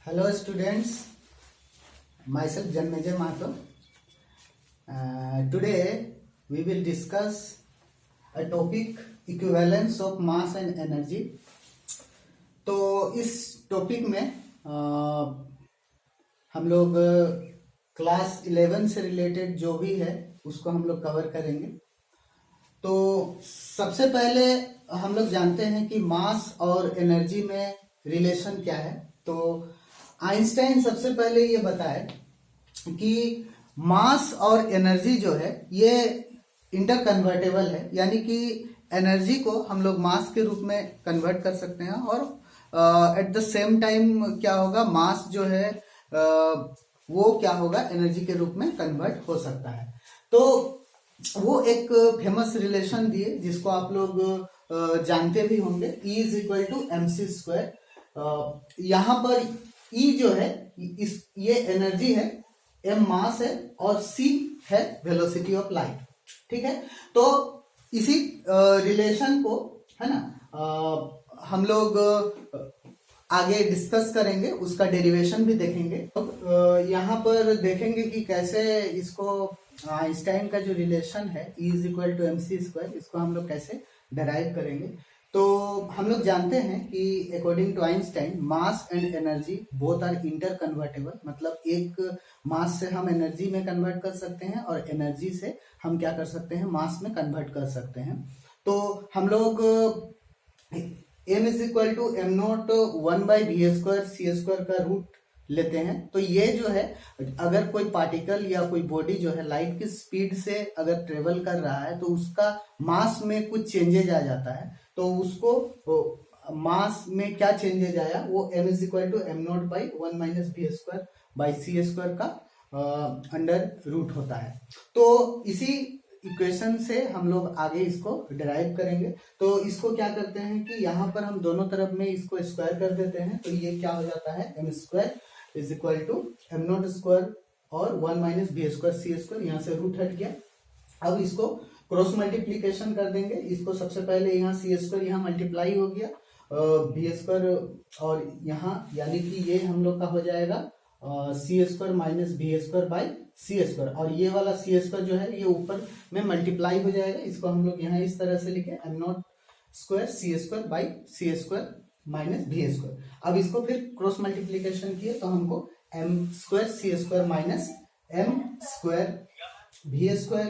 Hello students, myself Janmejay Mahato. Today we will discuss a topic equivalence of mass and energy. तो इस topic में हम लोग class 11 से रिलेटेड जो भी है उसको हम लोग कवर करेंगे। तो सबसे पहले हम लोग जानते हैं कि मास और एनर्जी में रिलेशन क्या है। तो आइंस्टाइन सबसे पहले ये बताए कि मास और एनर्जी जो है ये इंटरकन्वर्टेबल है, यानी कि एनर्जी को हम लोग मास के रूप में कन्वर्ट कर सकते हैं और एट द सेम टाइम क्या होगा, मास जो है वो क्या होगा, एनर्जी के रूप में कन्वर्ट हो सकता है। तो वो एक फेमस रिलेशन दिए जिसको आप लोग जानते भी होंगे, E is equal to mc²। यहाँ पर E जो है ये एनर्जी है, M मास है और C है वेलोसिटी ऑफ लाइट। ठीक है, तो इसी रिलेशन को है ना हम लोग आगे डिस्कस करेंगे, उसका डेरिवेशन भी देखेंगे। तो यहाँ पर देखेंगे कि कैसे इसको आइंस्टाइन का जो रिलेशन है E is equal to mc², इसको हम लोग कैसे डराइव करेंगे। तो हम लोग जानते हैं कि according to Einstein mass and energy both are inter convertible, मतलब एक मास से हम एनर्जी में कन्वर्ट कर सकते हैं और एनर्जी से हम क्या कर सकते हैं, मास में कन्वर्ट कर सकते हैं। तो हम लोग m is equal to m0 1/v² c² का रूट लेते हैं। तो ये जो है, अगर कोई पार्टिकल या कोई बॉडी जो है लाइट की स्पीड से अगर ट्रेवल कर रहा है तो उसका मास में कुछ चेंजेज आ जाता है, तो उसको मास में क्या चेंजेज आया वो m is equal to m0/1 - v²/c² का अंडर रूट होता है। तो इसी इक्वेशन से हम लोग आगे इसको डिराइव करेंगे। तो इसको क्या करते हैं कि यहाँ पर हम दोनों तरफ में इसको स्क्वायर कर देते हैं, तो ये क्या हो जाता है, m² is equal to m0² और 1 - v²c²। यहाँ से रूट हट गया। अब इसको क्रॉस मल्टीप्लीकेशन कर देंगे। इसको सबसे पहले यहाँ c² यहाँ मल्टीप्लाई हो गया v² और यहाँ यानी कि ये हम लोग का हो जाएगा c² - v²/c²। और ये वाला c² जो है ये ऊपर में मल्टीप्लाई हो जाएगा। इसको हम लोग यहाँ इस तरह से लिखे m0² c²/c² - v²। अब इसको फिर क्रॉस मल्टीप्लीकेशन किए तो हमको m² c² - m² v²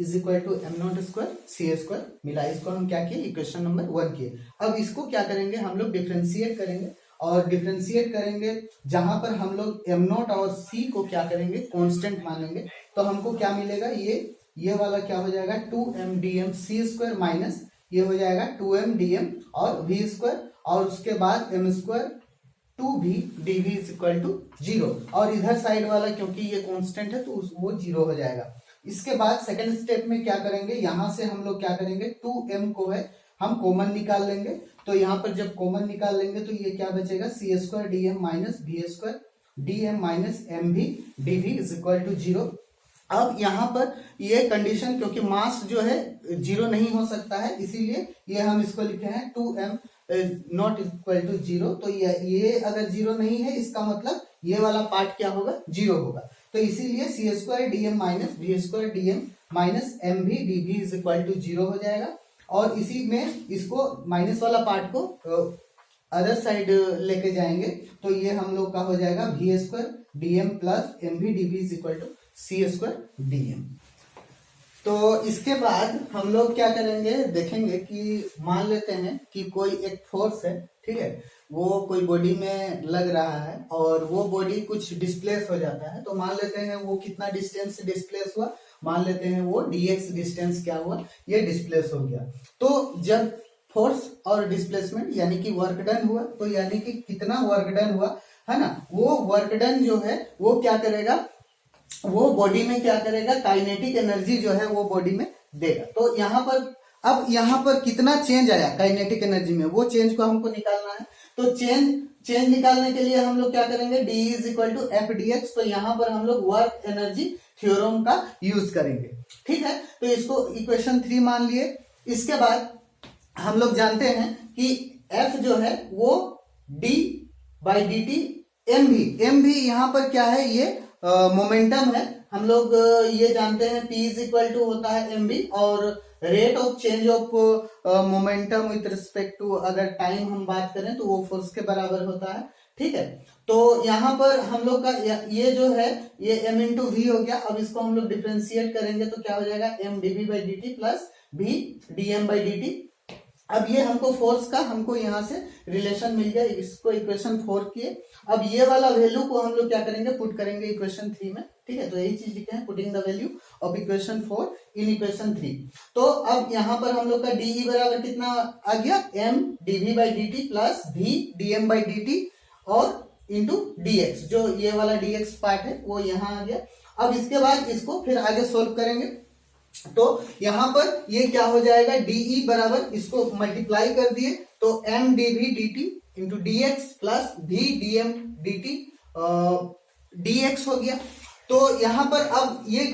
is equal to m0² c² मिला। इसको हम क्या किए, इक्वेशन नंबर 1 किए। अब इसको क्या करेंगे, हम लोग डिफ्रेंशिएट करेंगे और डिफ्रेंशिएट करेंगे जहां पर हम लोग m0 और c को क्या करेंगे, कांस्टेंट मानेंगे। तो हमको क्या मिलेगा, ये वाला क्या हो जाएगा 2m dm c² माइनस ये हो जाएगा 2m dm और v² और उसके बाद m² 2v dv is equal to 0। और इधर साइड वाला क्योंकि ये कांस्टेंट है तो वो 0 हो जाएगा। इसके बाद सेकंड स्टेप में क्या करेंगे, यहां से हम लोग क्या करेंगे, 2m को है हम कॉमन निकाल लेंगे। तो यहाँ पर जब कॉमन निकाल लेंगे तो ये क्या बचेगा, c² dm minus v² dm minus mv dv is equal to 0। अब यहाँ पर ये कंडीशन, क्योंकि मास जो है 0 नहीं हो सकता है, इसीलिए ये हम इसको लिखे हैं 2m नॉट इक्वल टू 0। तो ये अगर 0 नहीं है इसका मतलब ये वाला पार्ट क्या होगा, 0 होगा। तो इसीलिए c² dm minus v² dm minus mv dv is equal to 0 हो जाएगा। और इसी में इसको माइनस वाला पार्ट को अदर साइड लेके जाएंगे तो ये हम लोग का हो जाएगा v² dm plus mv dv is equal to c² dm। तो इसके बाद हम लोग क्या करेंगे, देखेंगे कि मान लेते हैं कि कोई एक फोर्स है, ठीक है, वो कोई बॉडी में लग रहा है और वो बॉडी कुछ डिस्प्लेस हो जाता है। तो मान लेते हैं वो कितना डिस्टेंस से डिस्प्लेस हुआ, मान लेते हैं वो dx डिस्टेंस क्या हुआ, ये डिस्प्लेस हो गया। तो जब फोर्स और डिस्प्लेसमेंट यानी कि वर्क डन हुआ, तो यानी कि कितना वर्क डन हुआ है ना, वो वर्क डन जो है वो क्या करेगा, वो बॉडी में क्या करेगा, काइनेटिक एनर्जी जो है वो बॉडी में देगा। तो यहाँ पर अब यहाँ पर कितना चेंज आया काइनेटिक एनर्जी में, वो चेंज को हमको निकालना है। तो चेंज निकालने के लिए हम लोग क्या करेंगे, d is equal to f dx। तो यहाँ पर हम लोग वर्क एनर्जी थ्योरम का यूज करेंगे, ठीक है। तो इसको इक्वेशन 3 मान लिए। इसके बाद हम लोग जानते हैं कि f जो है वो d/dt एम भी यहाँ पर क्या है, ये मोमेंटम है। हम लोग ये जानते हैं P इज इक्वल टू होता है एम बी, और rate of change of momentum with respect to अगर टाइम हम बात करें तो वो फोर्स के बराबर होता है। ठीक है, तो यहाँ पर हम लोग का ये जो है ये m इंटू वी हो गया। अब इसको हम लोग डिफ्रेंशिएट करेंगे तो क्या हो जाएगा, m dv by D T plus v dm by D T. अब ये हमको फोर्स का हमको यहाँ से रिलेशन मिल गया, इसको इक्वेशन 4 किए। अब ये वाला वैल्यू को हम लोग क्या करेंगे, पुट करेंगे इक्वेशन 3 में। ठीक है, तो यही चीज लिखे हैं, putting the value of equation 4 in equation 3। तो अब यहाँ पर हम लोग का डी बराबर कितना आ गया, m dv by D T plus v dm by D T और इंटू dx, जो ये वाला dx पार्ट है वो यहाँ आ गया। अब इसके बाद इसको फिर आगे सोल्व करेंगे तो यहाँ पर ये क्या हो जाएगा, dE बराबर इसको मल्टीप्लाई कर दिए तो m dv dt into dx plus v dm dt dx हो गया। तो यहाँ पर अब ये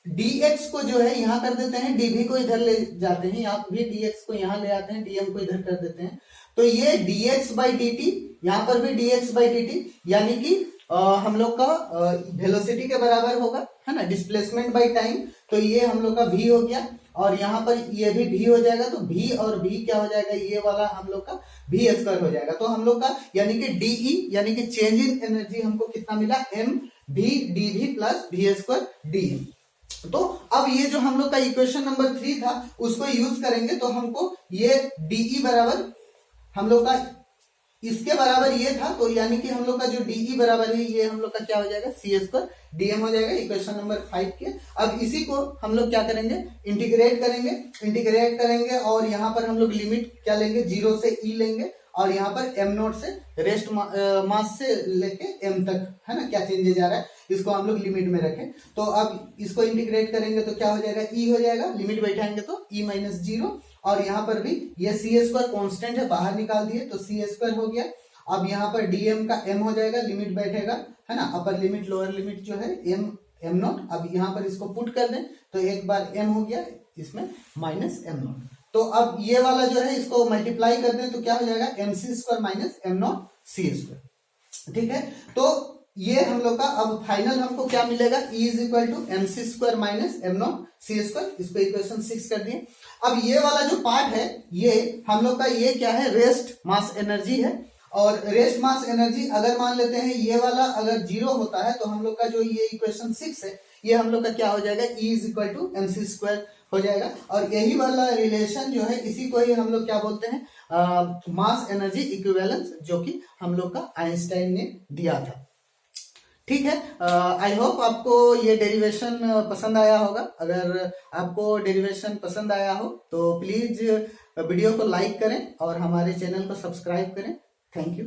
dx को जो है यहाँ कर देते हैं, dv को इधर ले जाते हैं, यहाँ भी dx को यहाँ ले आते हैं, dm को इधर कर देते हैं। तो ये dx बाई dt, यहाँ पर भी dx बाई dt, यानी कि हम लोग का वेलोसिटी के बराबर होगा, है ना, डिस्प्लेसमेंट बाय टाइम। तो ये हम लोग का v हो गया और यहाँ पर ये भी v हो जाएगा। तो v और v क्या हो जाएगा, ये वाला हम लोग का v स्क्वायर हो जाएगा। तो हम लोग का यानी कि dE यानी कि चेंज इन एनर्जी हमको कितना मिला, m v dv plus v square dE। तो अब ये जो हम लोग का इक्वेशन नंबर 3 था उसको यूज करेंगे तो हमको ये dE बराबर हम लोग का इसके बराबर ये था, तो यानी कि हम लोग का जो dE बराबर है ये हम लोग का क्या हो जाएगा, सी स्क्वायर dm हो जाएगा इक्वेशन नंबर 5 के। अब इसी को हम लोग क्या करेंगे, इंटीग्रेट करेंगे और यहाँ पर हम लोग लिमिट क्या लेंगे, 0 से e लेंगे और यहाँ पर m नोट से रेस्ट मास से लेके m तक, है ना, क्या चेंजेस आ रहा है इसको हम लोग लिमिट में रखें। तो अब इसको इंटीग्रेट करेंगे तो क्या हो जाएगा, e हो जाएगा, लिमिट बैठाएंगे तो e माइनस 0 और यहाँ पर भी ये सी स्क्वायर कॉन्स्टेंट है, बाहर निकाल दिए तो सी स्क्वायर हो गया। अब यहाँ पर dm का m हो जाएगा, लिमिट बैठेगा, है ना, अपर लिमिट लोअर लिमिट जो है m नॉट। अब यहाँ पर इसको पुट कर दें तो एक बार m हो गया, इसमें माइनस m नॉट। तो अब ये वाला जो है इसको मल्टीप्लाई कर दें तो क्या हो जाएगा, mc square minus m not c square. ठीक है, तो ये हम लोग का अब फाइनल हमको क्या मिलेगा, E is equal to m c square minus m not c square. इसको इक्वेशन 6 कर दिए। अब ये वाला जो पार्ट है ये हम लोग का ये क्या है, रेस्ट मास एनर्जी है। और रेस्ट मास एनर्जी अगर मान लेते हैं ये वाला अगर 0 होता है तो हम लोग का जो ये इक्वेशन 6 है ये हम लोग का क्या हो जाएगा, E is equal to m c square हो जाएगा। और यही वाला रिलेशन जो है इसी को ही हम लोग क्या बोलते हैं, मास एनर्जी इक्विवेलेंस, जो कि हम लोग का आइंस्टाइन ने दिया था। ठीक है, आई होप आपको ये डेरिवेशन पसंद आया होगा। अगर आपको डेरिवेशन पसंद आया हो तो प्लीज वीडियो को लाइक करें और हमारे चैनल को सब्सक्राइब करें। Thank you.